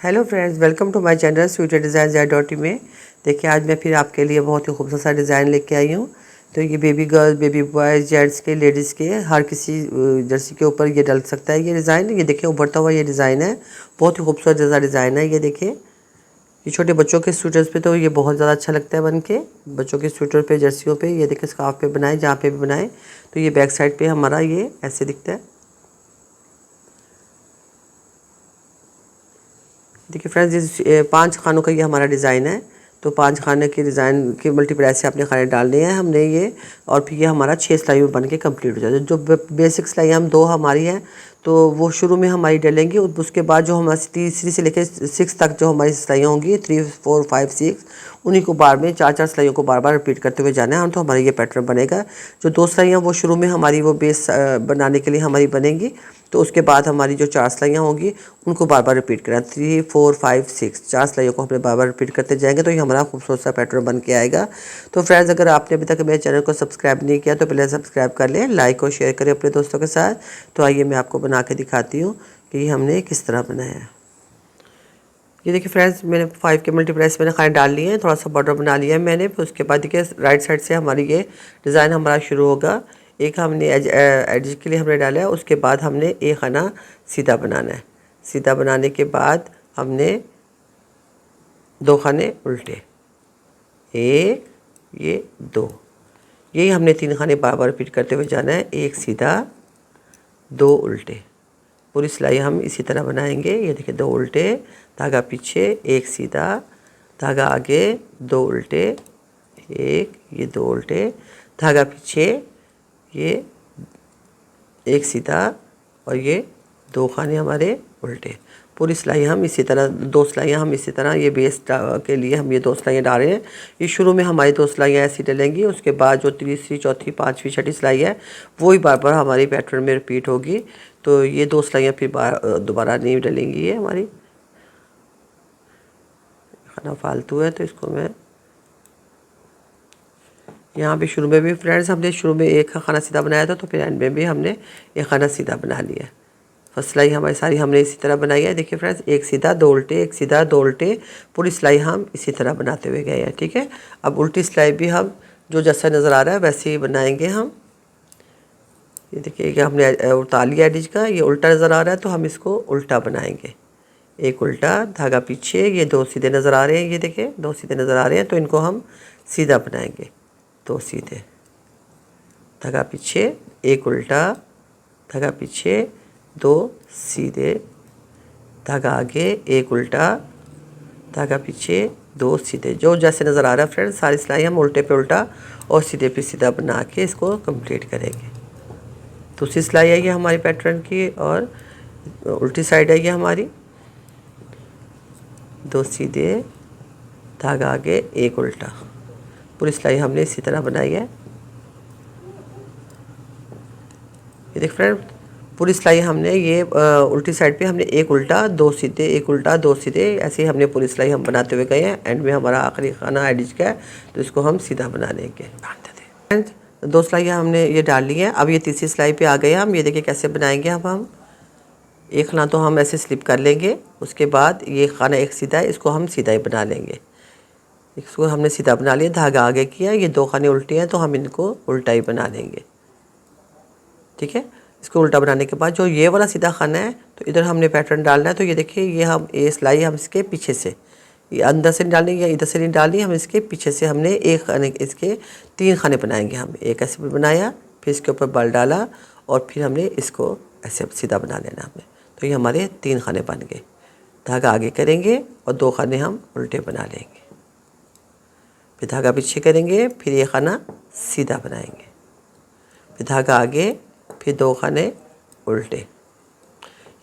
Hello friends, welcome to my channel sweater design Z.in में। देखिए आज मैं फिर आपके लिए बहुत ही खूबसूरत सा डिज़ाइन लेके आई हूँ। तो ये baby girls, baby boys, gents के, लेडीज़ के, हर किसी जर्सी के ऊपर ये डल सकता है। ये डिज़ाइन, ये देखिए उभरता हुआ ये डिज़ाइन है, बहुत ही खूबसूरत जैसा डिज़ाइन है। ये देखिए, ये छोटे बच्चों के स्वेटर्स पे तो ये बहुत ज़्यादा अच्छा लगता है बन के। बच्चों के स्वेटर पे, जर्सियों पे, ये देखिए स्कार्फ पे बनाए, जहाँ पे भी बनाए। तो ये बैक साइड पे हमारा ये ऐसे दिखता है। देखिए फ्रेंड्स, ये 5 खानों का ये हमारा डिज़ाइन है। तो 5 खाने के डिज़ाइन के मल्टीप्लाई से आपने खाने डालने हैं हमने ये, और फिर ये हमारा 6 सिलाई में बन के कंप्लीट हो जाता है। जो बेसिक सिलाई हम 2 हमारी हैं, तो वो शुरू में हमारी डलेंगी। उसके बाद जो हमारी तीसरी से लेकर 6 तक जो हमारी सिलाइयाँ होंगी, 3, 4, 5, 6, उन्हीं को बार में 4-4 सिलाइयों को बार बार रिपीट करते हुए जाना है हम। तो हमारा ये पैटर्न बनेगा। जो 2 सिलाइयाँ वो शुरू में हमारी वो बेस बनाने के लिए हमारी बनेंगी। तो उसके बाद हमारी जो 4 सिलाइयाँ होंगी उनको बार बार रिपीट करना, 3, 4, 5, 6, 4 सिलाइयों को हमने बार बार रिपीट करते जाएंगे। तो ये हमारा खूबसूरत सा पैटर्न बन के आएगा। तो फ्रेंड्स, अगर आपने अभी तक मेरे चैनल को सब्सक्राइब नहीं किया तो पहले सब्सक्राइब कर लें, लाइक और शेयर करें अपने दोस्तों के साथ। तो आइए मैं आपको बना के दिखाती हूँ कि ये हमने किस तरह बनाया है। ये देखिए फ्रेंड्स, मैंने 5 के मल्टीप्लाई मैंने खाने डाल लिए हैं, थोड़ा सा बॉर्डर बना लिया है मैंने। फिर उसके बाद देखिए राइट साइड से हमारी ये डिज़ाइन हमारा शुरू होगा। एक हमने एज के लिए हमने डाला है, उसके बाद हमने एक खाना सीधा बनाना है। सीधा बनाने के बाद हमने 2 खाने उल्टे, 1, ये 2, यही हमने 3 खाने बार बार रिपीट करते हुए जाना है। 1 सीधा, 2 उल्टे। पूरी सिलाई हम इसी तरह बनाएंगे। ये देखिए 2 उल्टे, धागा पीछे, 1 सीधा, धागा आगे, 2 उल्टे, 1, ये 2 उल्टे, धागा पीछे, ये 1 सीधा, और ये 2 खाने हमारे उल्टे। पूरी सिलाई हम इसी तरह 2 सिलाइयाँ हम इसी तरह ये बेस के लिए हम ये 2 सिलाइयाँ डाल रहे हैं। ये शुरू में हमारी 2 सिलाइयाँ ऐसी डलेंगी। उसके बाद जो तीसरी, चौथी, पाँचवीं, छठी सिलाई है वो ही बार बार हमारी पैटर्न में रिपीट होगी। तो ये 2 सिलाइयाँ फिर दोबारा नहीं डलेंगी। ये हमारी खाना फालतू है, तो इसको मैं यहाँ पे शुरू में भी फ्रेंड्स हमने शुरू में एक खाना सीधा बनाया था, तो फिर एंड में भी हमने एक खाना सीधा बना लिया। फर्स्ट सिलाई हमारी सारी हमने इसी तरह बनाई है। देखिए फ्रेंड्स, 1 सीधा, 2 उल्टे, 1 सीधा, 2 उल्टे, पूरी सिलाई हम इसी तरह बनाते हुए गए हैं। ठीक है, अब उल्टी सिलाई भी हम जो जैसा नज़र आ रहा है वैसे ही बनाएंगे हम। ये देखिए कि हमने उतार लिया एडिज का, ये उल्टा नज़र आ रहा है तो हम इसको उल्टा बनाएंगे। 1 उल्टा, धागा पीछे, ये 2 सीधे नज़र आ रहे हैं। ये देखिए 2 सीधे नज़र आ रहे हैं, तो इनको हम सीधा बनाएंगे। 2 सीधे, धागा पीछे, 1 उल्टा, धागा पीछे, 2 सीधे, धागा आगे, 1 उल्टा, धागा पीछे, 2 सीधे। जो जैसे नज़र आ रहा है फ्रेंड्स, सारी सिलाई हम उल्टे पे उल्टा और सीधे पे सीधा बना के इसको कंप्लीट करेंगे। दूसरी सिलाई है ये हमारी पैटर्न की, और उल्टी साइड है ये हमारी। 2 सीधे, धागा आगे, 1 उल्टा। पूरी सिलाई हमने इसी तरह बनाई है। ये देख फ्रेंड, पूरी सिलाई हमने ये उल्टी साइड पे हमने 1 उल्टा, 2 सीधे, 1 उल्टा, 2 सीधे, ऐसे ही हमने पूरी सिलाई हम बनाते हुए गए हैं। एंड में हमारा आखिरी खाना एडिज का है, तो इसको हम सीधा बना लेंगे। फ्रेंड्स, 2 सिलाइयाँ हमने ये डाल ली हैं। अब ये तीसरी सिलाई पे आ गए हम। ये देखिए कैसे बनाएंगे। अब हम एक खाना तो हम ऐसे स्लिप कर लेंगे, उसके बाद ये खाना एक सीधा है, इसको हम सीधा ही बना लेंगे। इसको हमने सीधा बना लिया, धागा आगे किया, ये 2 खाने उल्टे हैं तो हम इनको उल्टा ही बना लेंगे। ठीक है, इसको उल्टा बनाने के बाद जो ये वाला सीधा खाना है तो इधर हमने पैटर्न डालना है। तो ये देखिए, ये हम ये सिलाई हम इसके पीछे से, ये अंदर से नहीं डालनी या इधर से नहीं डालनी, हम इसके पीछे से हमने एक खाने, इसके 3 खाने बनाएंगे हम। एक ऐसे बनाया, फिर इसके ऊपर बल डाला, और फिर हमने इसको ऐसे सीधा बना लेना हमने। तो ये हमारे 3 खाने बन गए। धागा आगे करेंगे और 2 खाने हम उल्टे बना लेंगे, फिर धागा पीछे करेंगे, फिर ये खाना सीधा बनाएंगे, फिर धागा आगे, फिर 2 खाने उल्टे।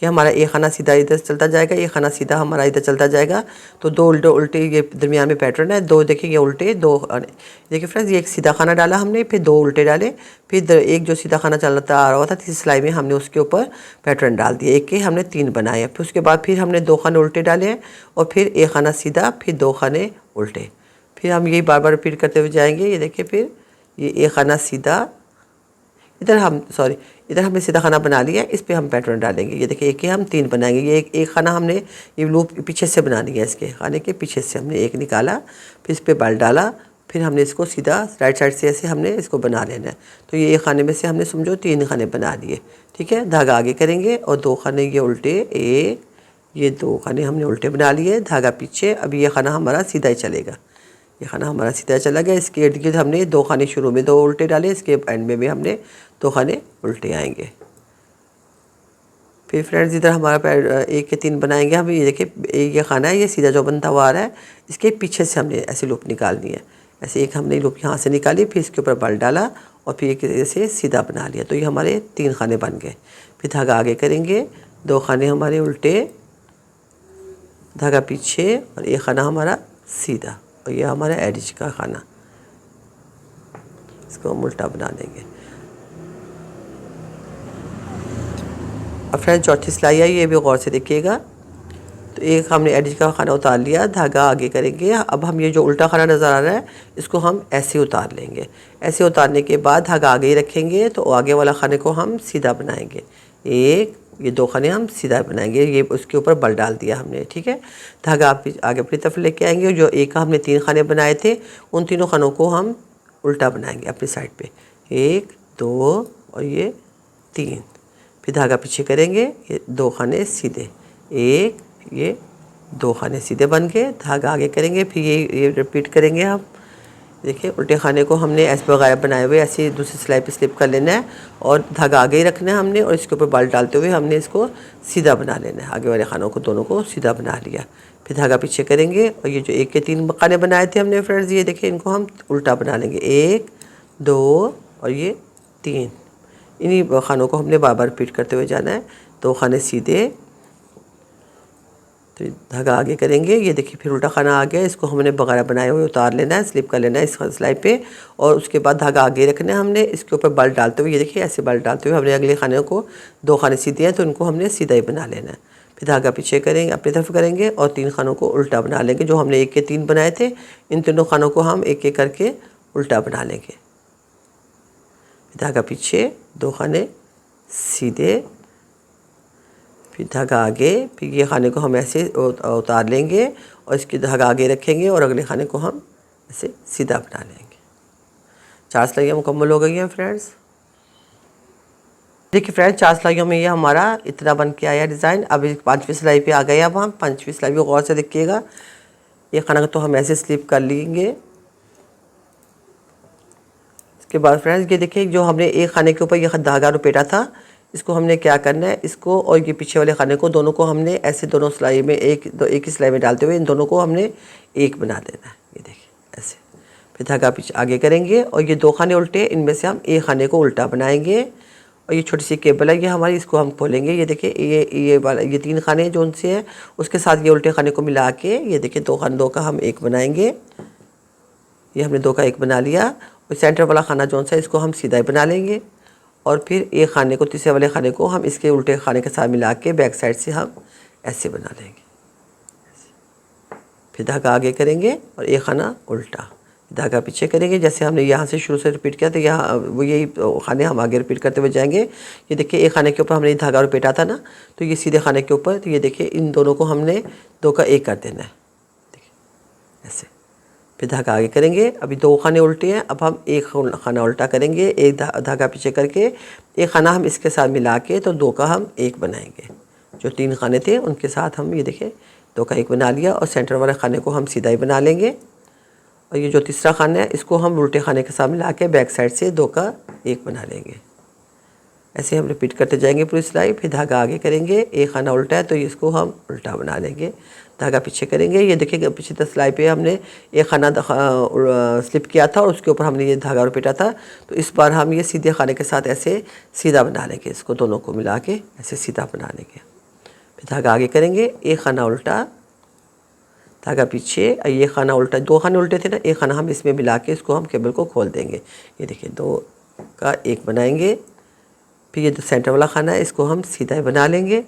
ये हमारा एक खाना सीधा इधर चलता जाएगा, एक खाना सीधा हमारा इधर चलता जाएगा। तो 2 उल्टे उल्टे ये दरमियान में पैटर्न है। 2 देखिए ये उल्टे, 2 देखिए फ्रेंड्स, ये एक सीधा खाना डाला हमने, फिर 2 उल्टे डाले, फिर एक जो सीधा खाना चलता आ रहा था तीसरी सिलाई में हमने उसके ऊपर पैटर्न डाल दिया। एक के हमने 3 बनाए। फिर उसके बाद फिर हमने 2 खाने उल्टे डाले हैं, और फिर एक खाना सीधा, फिर 2 खाने उल्टे। फिर हम यही बार बार रिपीट करते हुए जाएंगे। ये देखिए, फिर ये एक खाना सीधा, इधर हमने सीधा खाना बना लिया, इस पे हम पैटर्न डालेंगे। ये देखिए एक के हम 3 बनाएंगे। ये एक खाना हमने ये लूप पीछे से बनानी है, इसके खाने के पीछे से हमने एक निकाला, फिर इस पे बल डाला, फिर हमने इसको सीधा राइट साइड से ऐसे हमने इसको बना लेना है। तो ये एक खाने में से हमने समझो 3 खाने बना लिए, ठीक है। धागा आगे करेंगे और 2 खाने ये उल्टे, ये 2 खाने हमने उल्टे बना लिए, धागा पीछे। अब ये खाना हमारा सीधा ही चलेगा, ये खाना हमारा सीधा चला गया। इसके इर्द गिर्द हमने 2 खाने शुरू में 2 उल्टे डाले, इसके एंड में भी हमने 2 खाने उल्टे आएंगे। फिर फ्रेंड्स इधर हमारा 1 के 3 बनाएंगे हम। ये देखिए ये खाना है, ये सीधा जो बनता हुआ आ रहा है, इसके पीछे से हमने ऐसे लूप निकालनी है। ऐसे एक हमने लूप यहाँ से निकाली, फिर इसके ऊपर बल डाला और फिर एक ऐसे सीधा बना लिया। तो ये हमारे 3 खाने बन गए। फिर धागा आगे करेंगे, 2 खाने हमारे उल्टे, धागा पीछे और एक खाना हमारा सीधा, और ये हमारा एडिज का खाना, इसको हम उल्टा बना देंगे। अब फ्रेंड्स चौथी सिलाई है, ये भी गौर से देखिएगा। तो एक हमने एडिज का खाना उतार लिया, धागा आगे करेंगे। अब हम ये जो उल्टा खाना नज़र आ रहा है, इसको हम ऐसे उतार लेंगे। ऐसे उतारने के बाद धागा आगे ही रखेंगे, तो आगे वाला खाने को हम सीधा बनाएंगे। ये 2 खाने हम सीधा बनाएंगे, ये उसके ऊपर बल डाल दिया हमने, ठीक है। धागा आप आगे अपनी तरफ लेके आएंगे। जो एक हमने 3 खाने बनाए थे, उन तीनों खानों को हम उल्टा बनाएंगे अपनी साइड पे, 1 2 और ये 3। फिर धागा पीछे करेंगे, ये 2 खाने सीधे, 1 ये 2 खाने सीधे बन गए। धागा आगे करेंगे, फिर ये रिपीट करेंगे हम। देखिए उल्टे खाने को हमने ऐसे वगैरह बनाए हुए ऐसे दूसरी सिलाई पे स्लिप कर लेना है और धागा आगे ही रखना है हमने, और इसके ऊपर बल डालते हुए हमने इसको सीधा बना लेना है। आगे वाले खानों को दोनों को सीधा बना लिया, फिर धागा पीछे करेंगे और ये जो 1 के 3 खाने बनाए थे हमने फ्रेंड्स, ये देखिए इनको हम उल्टा बना लेंगे, 1 2 और ये 3। इन्हीं खानों को हमने बार बार रिपीट करते हुए जाना है। 2 खाने सीधे, तो धागा आगे करेंगे। ये देखिए फिर उल्टा खाना आ गया, इसको हमने बगैर बनाए हुए उतार लेना है, स्लिप कर लेना है इस सिलाई पे, और उसके बाद धागा आगे रखना है हमने। इसके ऊपर बल डालते हुए, ये देखिए ऐसे बल डालते हुए हमने अगले खाने को 2 खाने सीधे हैं तो उनको हमने सीधा ही बना लेना है। फिर धागा पीछे करेंगे, अपनी तरफ करेंगे और 3 खानों को उल्टा बना लेंगे। जो हमने 1 के 3 बनाए थे, इन तीनों खानों को हम एक एक करके उल्टा बना लेंगे। धागा पीछे, 2 खाने सीधे, फिर धागा आगे, फिर ये खाने को हम ऐसे उतार लेंगे और इसकी धागा आगे रखेंगे और अगले खाने को हम ऐसे सीधा बना लेंगे। 4 सिलाइयाँ मुकम्मल हो गई हैं फ्रेंड्स। देखिए फ्रेंड्स 4 सिलाइयों में ये हमारा इतना बन के आया डिज़ाइन। अब 5वीं सिलाई पे आ गए। अब हम 5वीं सिलाई को गौर से देखिएगा। ये खाना तो हम ऐसे स्लिप कर लेंगे। इसके बाद फ्रेंड्स ये देखिए जो हमने एक खाने के ऊपर ये धागा लपेटा था, इसको हमने क्या करना है, इसको और ये पीछे वाले खाने को दोनों को हमने ऐसे दोनों सिलाई में एक ही सिलाई में डालते हुए इन दोनों को हमने एक बना देना है। ये देखिए ऐसे, फिर धागा पीछे आगे करेंगे और ये 2 खाने उल्टे, इनमें से हम एक खाने को उल्टा बनाएंगे। और ये छोटी सी केबल है ये हमारी, इसको हम खोलेंगे। ये देखिए ये वाला ये 3 खाने जो उनसे है उसके साथ ये उल्टे खाने को मिला के, ये देखिए 2 खाने 2 का हम एक बनाएंगे। ये हमने 2 का एक बना लिया। और सेंटर वाला खाना जो सा इसको हम सीधा ही बना लेंगे और फिर एक खाने को, तीसरे वाले खाने को हम इसके उल्टे खाने के साथ मिला के बैक साइड से हम ऐसे बना लेंगे। फिर धागा आगे करेंगे और एक खाना उल्टा, धागा पीछे करेंगे। जैसे हमने यहाँ से शुरू से रिपीट किया तो यहाँ वो यही खाने हम आगे रिपीट करते हुए जाएंगे। ये देखिए एक खाने के ऊपर हमने धागा रिपीटा था ना, तो ये सीधे खाने के ऊपर, तो ये देखिए इन दोनों को हमने 2 का एक कर देना है। देखिए ऐसे, फिर धागा आगे करेंगे। अभी 2 खाने उल्टे हैं, अब हम एक खाना उल्टा करेंगे, एक धागा पीछे करके एक खाना हम इसके साथ मिला के तो 2 का हम एक बनाएंगे। जो 3 खाने थे उनके साथ हम ये देखिए 2 का एक बना लिया और सेंटर वाले खाने को हम सीधा ही बना लेंगे। और ये जो तीसरा खाना है इसको हम उल्टे खाने के साथ मिला के बैक साइड से 2 का एक बना लेंगे। ऐसे हम रिपीट करते जाएंगे पूरी सिलाई। फिर धागा आगे करेंगे, एक खाना उल्टा है तो इसको हम उल्टा बना लेंगे। धागा पीछे करेंगे। ये देखिए पिछली सिलाई पे हमने एक खाना स्लिप किया था और उसके ऊपर हमने ये धागा लपेटा था, तो इस बार हम ये सीधे खाने के साथ ऐसे सीधा बना लेंगे। इसको दोनों को मिला के ऐसे सीधा बना लेंगे। फिर धागा आगे करेंगे, एक खाना उल्टा, धागा पीछे, ये खाना उल्टा, 2 खाने उल्टे थे ना, एक खाना हम इसमें मिला के इसको हम केबल को खोल देंगे। ये देखिए 2 का एक बनाएंगे। फिर ये जो सेंटर वाला खाना है इसको हम सीधा ही बना लेंगे।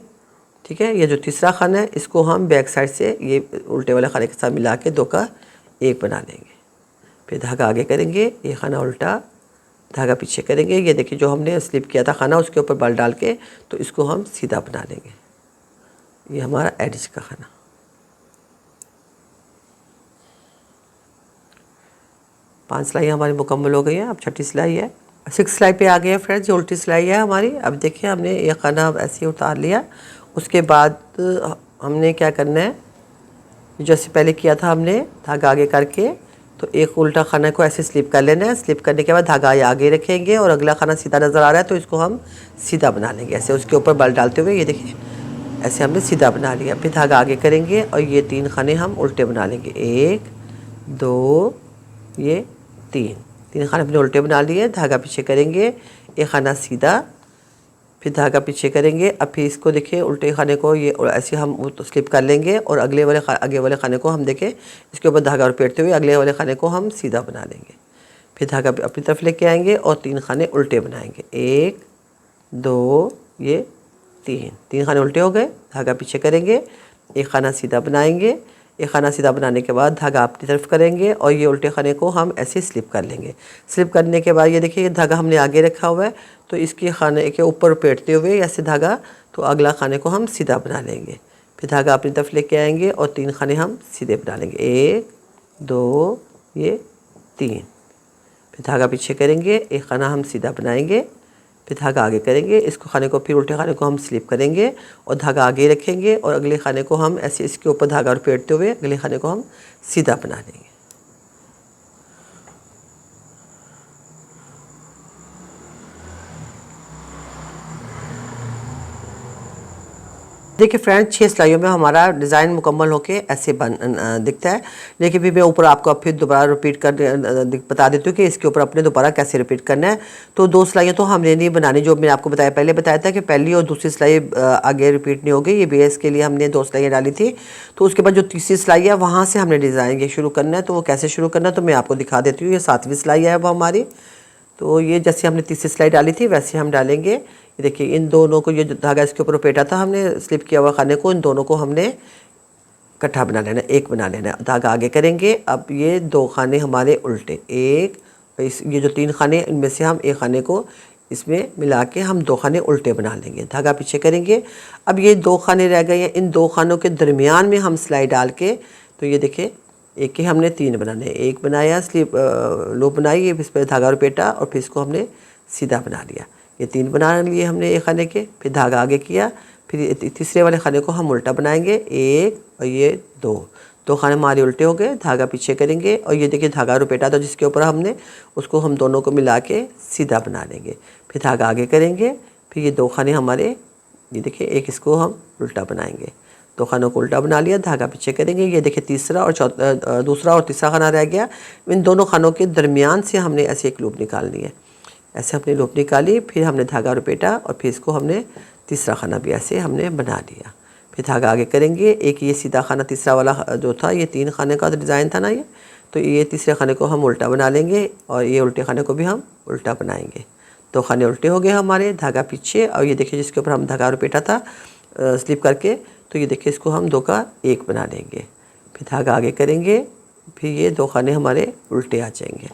ठीक है, ये जो तीसरा खाना है इसको हम बैक साइड से ये उल्टे वाले खाने के साथ मिला के 2 का एक बना लेंगे। फिर धागा आगे करेंगे, ये खाना उल्टा, धागा पीछे करेंगे। ये देखिए जो हमने स्लिप किया था खाना उसके ऊपर बल डाल के तो इसको हम सीधा बना लेंगे। ये हमारा एडिज का खाना। 5 सिलाई हमारी मुकम्मल हो गई है। अब 6ठी सिलाई है। 6 सिलाई पे आ गए हैं फ्रेंड्स, जो उल्टी सिलाई है हमारी। अब देखिए हमने ये खाना ऐसे ही उतार लिया। उसके बाद हमने क्या करना है, जैसे पहले किया था हमने धागा आगे करके, तो एक उल्टा खाना को ऐसे स्लिप कर लेना है। स्लिप करने के बाद धागा आगे रखेंगे और अगला खाना सीधा नज़र आ रहा है तो इसको हम सीधा बना लेंगे ऐसे उसके ऊपर बल डालते हुए। ये देखिए ऐसे हमने सीधा बना लिया। फिर धागा आगे करेंगे और ये 3 खाने हम उल्टे बना लेंगे। 1 2 ये 3 खाने अपने उल्टे बना लिए। धागा पीछे करेंगे, एक खाना सीधा, फिर धागा पीछे करेंगे। अब फिर इसको देखिए उल्टे खाने को ये ऐसे हम स्लिप कर लेंगे और आगे वाले खाने को हम देखें इसके ऊपर धागा लपेटते हुए अगले वाले खाने को हम सीधा बना लेंगे। फिर धागा अपनी तरफ लेके आएंगे और 3 खाने उल्टे बनाएंगे। 1 2 ये 3 खाने उल्टे हो गए। धागा पीछे करेंगे, एक खाना सीधा बनाएंगे। एक खाना सीधा बनाने के बाद धागा अपनी तरफ करेंगे और ये उल्टे खाने को हम ऐसे स्लिप कर लेंगे। स्लिप करने के बाद ये देखिए ये धागा हमने आगे रखा हुआ है तो इसके खाने के ऊपर लपेटते हुए ऐसे धागा तो अगला खाने को हम सीधा बना लेंगे। फिर धागा अपनी तरफ लेके आएंगे और 3 खाने हम सीधे बना लेंगे। 1 2 ये 3। फिर धागा पीछे करेंगे, एक खाना हम सीधा बनाएंगे। फिर धागा आगे करेंगे, इसको खाने को फिर उल्टे खाने को हम स्लिप करेंगे और धागा आगे रखेंगे और अगले खाने को हम ऐसे इसके ऊपर धागा लपेटते हुए अगले खाने को हम सीधा बना लेंगे। देखिए फ्रेंड्स 6 सिलाइयों में हमारा डिज़ाइन मुकम्मल होके ऐसे दिखता है। देखिए फिर मैं ऊपर आपको फिर दोबारा रिपीट कर बता देती हूँ कि इसके ऊपर अपने दोबारा कैसे रिपीट करना है। तो 2 सिलाइयाँ तो हमने नहीं बनानी, जो मैंने आपको पहले बताया था कि पहली और दूसरी सिलाई आगे रिपीट नहीं होगी। ये बेस के लिए हमने 2 सिलाइयाँ डाली थी। तो उसके बाद जो तीसरी सिलाई है वहाँ से हमने डिज़ाइन ये शुरू करना है। तो वो कैसे शुरू करना है तो मैं आपको दिखा देती हूँ। ये 7वीं सिलाई है अब हमारी। तो ये जैसे हमने तीसरी सिलाई डाली थी वैसे हम डालेंगे। ये देखिए इन दोनों को, ये जो धागा इसके ऊपर लपेटा था हमने स्लिप किया हुआ खाने को, इन दोनों को हमने इकट्ठा बना लेना, एक बना लेना। धागा आगे करेंगे। अब ये 2 खाने हमारे उल्टे, ये जो 3 खाने इनमें से हम एक खाने को इसमें मिला के हम 2 खाने उल्टे बना लेंगे। धागा पीछे करेंगे। अब ये 2 खाने रह गए हैं, इन 2 खानों के दरमियान में हम सिलाई डाल के, तो ये देखिए एक के हमने 3 बनाने, एक बनाया स्लिप लूप बनाई, इस पर धागा लपेटा और फिर इसको हमने सीधा बना लिया। ये 3 बना लिए हमने एक खाने के। फिर धागा आगे किया, फिर तीसरे वाले खाने को हम उल्टा बनाएंगे। 1 और ये 2 खाने हमारे उल्टे हो गए। धागा पीछे करेंगे और ये देखिए धागा लपेटा था जिसके ऊपर हमने, उसको हम दोनों को मिला के सीधा बना लेंगे। फिर धागा आगे करेंगे। फिर ये 2 खाने हमारे, ये देखिए एक इसको हम उल्टा बनाएंगे। 2 खानों को उल्टा बना लिया। धागा पीछे करेंगे। ये देखिए तीसरा और दूसरा और तीसरा खाना रह गया। इन दोनों खानों के दरमियान से हमने ऐसे एक लूप निकालनी है। ऐसे हमने लूप निकाली, फिर हमने धागा लपेटा और फिर इसको हमने तीसरा खाना भी ऐसे हमने बना लिया। फिर धागा आगे करेंगे। एक ये सीधा खाना तीसरा वाला जो था, ये 3 खाने का डिज़ाइन था ना ये, तो ये तीसरे खाने को हम उल्टा बना लेंगे और ये उल्टे खाने को भी हम उल्टा बनाएंगे। 2 खाने उल्टे हो गए हमारे। धागा पीछे और ये देखिए जिसके ऊपर हम धागा लपेटा था स्लिप करके, तो ये देखिए इसको हम 2 का 1 बना लेंगे। फिर धागा आगे करेंगे। फिर ये 2 खाने हमारे उल्टे आ जाएंगे।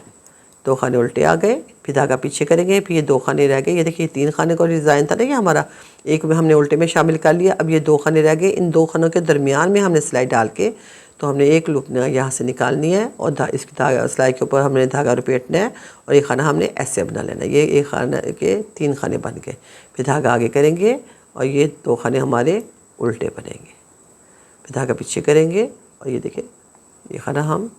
2 खाने उल्टे आ गए। फिर धागा पीछे करेंगे। फिर ये 2 खाने रह गए। ये देखिए 3 खाने का डिज़ाइन था ना ये हमारा, एक में हमने उल्टे में शामिल कर लिया। अब ये 2 खाने रह गए। इन 2 खानों के दरमियान में हमने सिलाई डाल के, तो हमने एक लूप यहाँ से निकालनी है और इसकी सिलाई के ऊपर हमने धागा लपेटना है और एक खाना हमने ऐसे बना लेना है। ये एक खाने के 3 खाने बन गए। फिर धागा आगे करेंगे और ये 2 खाने हमारे उल्टे बनेंगे। फिर धागा पीछे करेंगे और ये देखिए ये खाना हम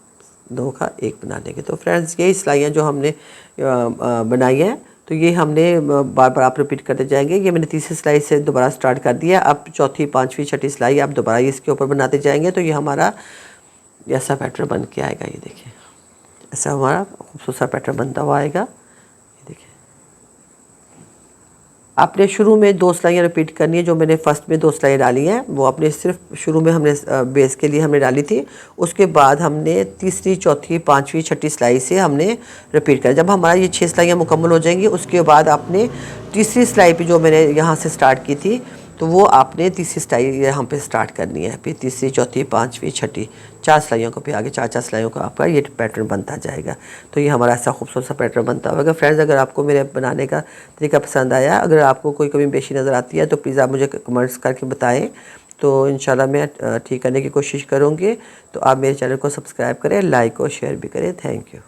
2 का 1 बना लेंगे। तो फ्रेंड्स यही सिलाइयाँ जो हमने बनाई हैं, तो ये हमने बार बार आप रिपीट करते जाएंगे। ये मैंने तीसरी सिलाई से दोबारा स्टार्ट कर दिया। अब चौथी, 5वीं, 6ठी सिलाई आप दोबारा इसके ऊपर बनाते जाएंगे तो ये हमारा ऐसा पैटर्न बन के आएगा। ये देखिए ऐसा हमारा खूबसूरत सा पैटर्न बनता हुआ आएगा। आपने शुरू में 2 सिलाइयाँ रिपीट करनी है। जो मैंने फर्स्ट में 2 सिलाइयाँ डाली हैं वो अपने सिर्फ शुरू में हमने बेस के लिए हमने डाली थी। उसके बाद हमने तीसरी, चौथी, 5वीं, 6ठी सिलाई से हमने रिपीट किया। जब हमारा ये 6 सिलाइयाँ मुकम्मल हो जाएंगी उसके बाद आपने तीसरी सिलाई पे जो मैंने यहाँ से स्टार्ट की थी, तो वो आपने तीसरी सिलाई यहाँ पे स्टार्ट करनी है। फिर तीसरी, चौथी, पाँचवीं, छठी, 4 सिलाइयों को, फिर आगे 4-4 सिलाइयों का आपका ये पैटर्न बनता जाएगा। तो ये हमारा ऐसा खूबसूरत सा पैटर्न बनता होगा। फ्रेंड्स, अगर आपको मेरे बनाने का तरीका पसंद आया, अगर आपको कोई कमी बेशी नज़र आती है तो प्लीज़ आप मुझे कमेंट्स करके बताएं, तो इंशाल्लाह मैं ठीक करने की कोशिश करूँगी। तो आप मेरे चैनल को सब्सक्राइब करें, लाइक और शेयर भी करें। Thank you.